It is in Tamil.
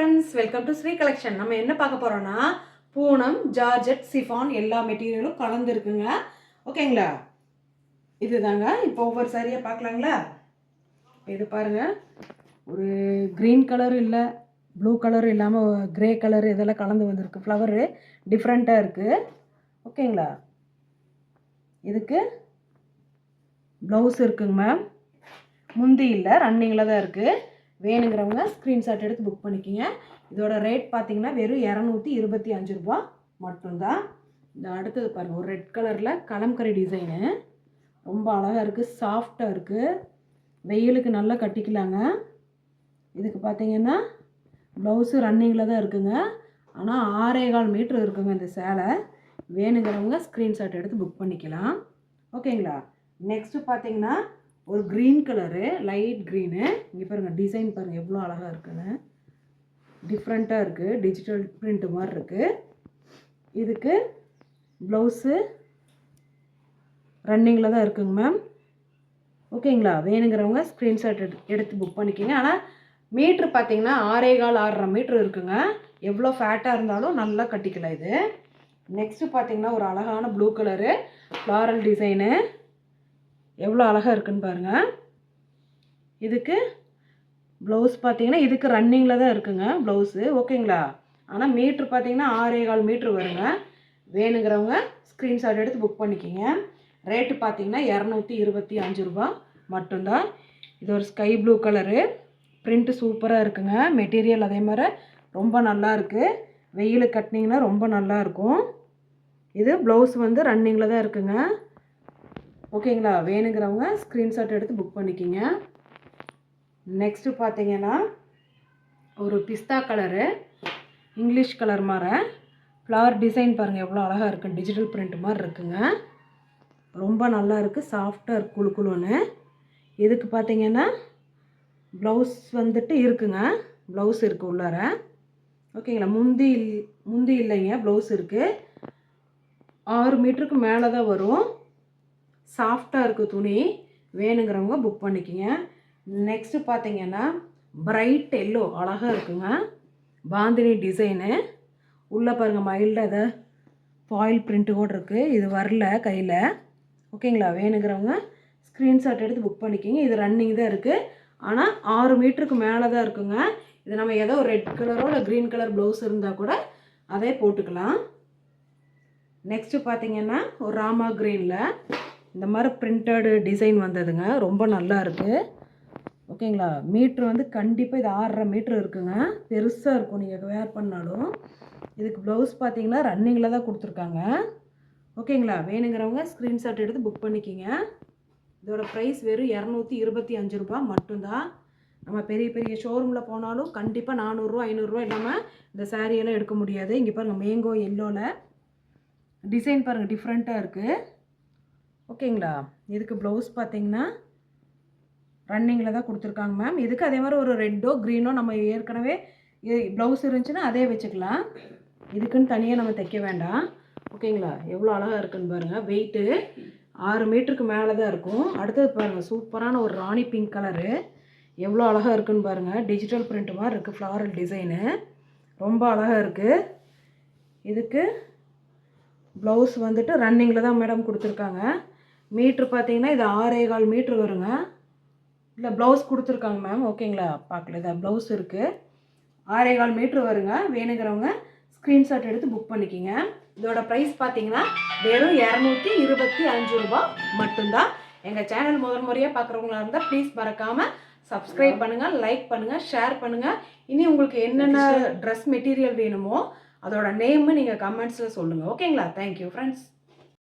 Friends, welcome to Sri collection. நம்ம என்ன பார்க்க போகிறோன்னா பூனம், ஜார்ஜெட், சிஃபான் எல்லா மெட்டீரியலும் கலந்துருக்குங்க. ஓகேங்களா? இதுதாங்க. இப்போ ஒவ்வொரு சாரியாக பார்க்கலாங்களா? இது பாருங்கள், ஒரு க்ரீன் கலர் இல்லை, ப்ளூ கலர் இல்லாமல் க்ரே கலர் இதெல்லாம் கலந்து வந்திருக்கு. ஃப்ளவரு டிஃப்ரெண்ட்டாக இருக்குது. ஓகேங்களா? இதுக்கு ப்ளவுஸ் இருக்குங்க மேம். முந்தி இல்லை, ரன்னிங்கில் தான் இருக்குது. வேணுங்கிறவங்க ஸ்க்ரீன்ஷாட் எடுத்து புக் பண்ணிக்கிங்க. இதோட ரேட் பார்த்தீங்கன்னா வெறும் 225 ரூபா மட்டும்தான். இந்த அடுத்தது பாருங்கள், ஒரு ரெட் கலரில் கலம்கரி டிசைனு, ரொம்ப அழகாக இருக்குது, சாஃப்டாக இருக்குது, வெயிலுக்கு நல்லா கட்டிக்கலாங்க. இதுக்கு பார்த்தீங்கன்னா ப்ளவுஸு ரன்னிங்கில் தான் இருக்குங்க. ஆனால் 6.25 மீட்ரு இருக்குங்க இந்த சேலை. வேணுங்கிறவங்க ஸ்க்ரீன்ஷாட் எடுத்து புக் பண்ணிக்கலாம். ஓகேங்களா? நெக்ஸ்ட்டு பார்த்தீங்கன்னா ஒரு க்ரீன் கலரு, லைட் க்ரீனு. இங்கே பாருங்கள், டிசைன் பாருங்கள் எவ்வளோ அழகாக இருக்குன்னு, டிஃப்ரெண்ட்டாக இருக்குது, டிஜிட்டல் பிரிண்ட் மாதிரி இருக்குது. இதுக்கு ப்ளவுஸு ரன்னிங்கில் தான் இருக்குங்க மேம். ஓகேங்களா? வேணுங்கிறவங்க ஸ்க்ரீன்ஷாட் எடுத்து புக் பண்ணிக்கிங்க. ஆனால் மீட்ரு பார்த்தீங்கன்னா 6.25 மீட்ரு இருக்குங்க. எவ்வளோ ஃபேட்டாக இருந்தாலும் நல்லா கட்டிக்கலாம் இது. நெக்ஸ்ட்டு பார்த்தீங்கன்னா ஒரு அழகான ப்ளூ கலரு ஃப்ளாரல் டிசைனு, எவ்வளோ அழகாக இருக்குன்னு பாருங்கள். இதுக்கு ப்ளவுஸ் பார்த்தீங்கன்னா இதுக்கு ரன்னிங்கில் தான் இருக்குங்க ப்ளவுஸு. ஓகேங்களா? ஆனால் மீட்ரு பார்த்தீங்கன்னா 6.25 மீட்ரு வருங்க. வேணுங்கிறவங்க ஸ்க்ரீன்ஷாட் எடுத்து புக் பண்ணிக்கிங்க. ரேட்டு பார்த்தீங்கன்னா 225 ரூபா மட்டும்தான். இது ஒரு ஸ்கை ப்ளூ கலரு, பிரிண்ட்டு சூப்பராக இருக்குங்க. மெட்டீரியல் அதே மாதிரி ரொம்ப நல்லா இருக்குது. வெயிலுக்கு கட்டினீங்கன்னா ரொம்ப நல்லாயிருக்கும். இது ப்ளவுஸ் வந்து ரன்னிங்கில் தான் இருக்குங்க. ஓகேங்களா? வேணுங்கிறவங்க ஸ்க்ரீன்ஷாட் எடுத்து புக் பண்ணிக்கிங்க. நெக்ஸ்ட்டு பார்த்தீங்கன்னா ஒரு பிஸ்தா கலரு, இங்கிலீஷ் கலர் மாதிரி ஃப்ளவர் டிசைன் பாருங்கள் எவ்வளோ அழகாக இருக்குது, டிஜிட்டல் பிரிண்ட் மாதிரி இருக்குங்க. ரொம்ப நல்லா இருக்குது, சாஃப்டாக இருக்குது, குழு குழுன்னு. இதுக்கு பார்த்தீங்கன்னா ப்ளவுஸ் வந்துட்டு இருக்குங்க, ப்ளவுஸ் இருக்குது உள்ளார. ஓகேங்களா? முந்தி இல்லைங்க, ப்ளவுஸ் இருக்குது. 6 மீட்டருக்கு மேலே தான் வரும். சாஃப்டாக இருக்குது துணி. வேணுங்கிறவங்க புக் பண்ணிக்கிங்க. நெக்ஸ்ட்டு பார்த்தீங்கன்னா பிரைட் எல்லோ அழகாக இருக்குங்க, பாந்தினி டிசைனு. உள்ளே பாருங்கள் மைல்டாக எதை ஃபாயில் பிரிண்ட்டு கூட இருக்குது. இது வரல கையில். ஓகேங்களா? வேணுங்கிறவங்க ஸ்க்ரீன்ஷாட் எடுத்து புக் பண்ணிக்கிங்க. இது ரன்னிங் தான் இருக்குது. ஆனால் 6 மீட்டருக்கு மேலே தான் இருக்குங்க. இது நம்ம ஏதோ ஒரு ரெட் கலரோ இல்லை க்ரீன் கலர் ப்ளவுஸ் இருந்தால் கூட அதே போட்டுக்கலாம். நெக்ஸ்ட்டு பார்த்தீங்கன்னா ஒரு ராமா க்ரீனில் இந்த மாதிரி பிரிண்டடு டிசைன் வந்ததுங்க, ரொம்ப நல்லா இருக்குது. ஓகேங்களா? மீட்ரு வந்து கண்டிப்பாக இது 6.5 மீட்ரு இருக்குங்க, பெருசாக இருக்கும் நீங்கள் வேர் பண்ணாலும். இதுக்கு ப்ளவுஸ் பார்த்தீங்கன்னா ரன்னிங்கில் தான் கொடுத்துருக்காங்க. ஓகேங்களா? வேணுங்கிறவங்க ஸ்க்ரீன்ஷாட் எடுத்து புக் பண்ணிக்கிங்க. இதோட ப்ரைஸ் வெறும் 225 ரூபா மட்டும்தான். நம்ம பெரிய பெரிய ஷோரூமில் போனாலும் கண்டிப்பாக 400 ரூபா 500 ரூபா இல்லாமல் இந்த சாரியெல்லாம் எடுக்க முடியாது. இங்கே பாருங்கள், மேங்கோ எல்லோவில் டிசைன் பாருங்கள் டிஃப்ரெண்ட்டாக இருக்குது. ஓகேங்களா? இதுக்கு ப்ளவுஸ் பார்த்தீங்கன்னா ரன்னிங்கில் தான் கொடுத்துருக்காங்க மேம். இதுக்கு அதே மாதிரி ஒரு ரெட்டோ க்ரீனோ நம்ம ஏற்கனவே ப்ளவுஸ் இருந்துச்சுன்னா அதே வச்சுக்கலாம். இதுக்குன்னு தனியாக நம்ம தைக்க வேண்டாம். ஓகேங்களா? எவ்வளோ அழகாக இருக்குன்னு பாருங்கள். வெயிட்டு 6 மீட்டருக்கு மேலே தான் இருக்கும். அடுத்தது பாருங்கள், சூப்பரான ஒரு ராணி பிங்க் கலரு, எவ்வளோ அழகாக இருக்குன்னு பாருங்கள். டிஜிட்டல் பிரிண்ட் மாதிரி இருக்குது, ஃப்ளாரல் டிசைனு, ரொம்ப அழகாக இருக்குது. இதுக்கு ப்ளவுஸ் வந்துட்டு ரன்னிங்கில் தான் மேடம் கொடுத்துருக்காங்க. மீட்ரு பார்த்தீங்கன்னா இது 6.25 மீட்ரு வருங்க. இல்லை ப்ளவுஸ் கொடுத்துருக்காங்க மேம். ஓகேங்களா? பார்க்கல, இதான் ப்ளவுஸ் இருக்குது. 6.25 மீட்ரு வருங்க. வேணுங்கிறவங்க ஸ்க்ரீன்ஷாட் எடுத்து புக் பண்ணிக்கிங்க. இதோட ப்ரைஸ் பார்த்தீங்கன்னா வெறும் 225 ரூபா மட்டும்தான். எங்கள் சேனல் முதல் முறையாக பார்க்குறவங்களா இருந்தால் ப்ளீஸ் மறக்காமல் சப்ஸ்கிரைப் பண்ணுங்கள், லைக் பண்ணுங்கள், ஷேர் பண்ணுங்கள். இனி உங்களுக்கு என்னென்ன ட்ரெஸ் மெட்டீரியல் வேணுமோ அதோட நேமு நீங்கள் கமெண்ட்ஸில் சொல்லுங்கள். ஓகேங்களா? Thank you friends.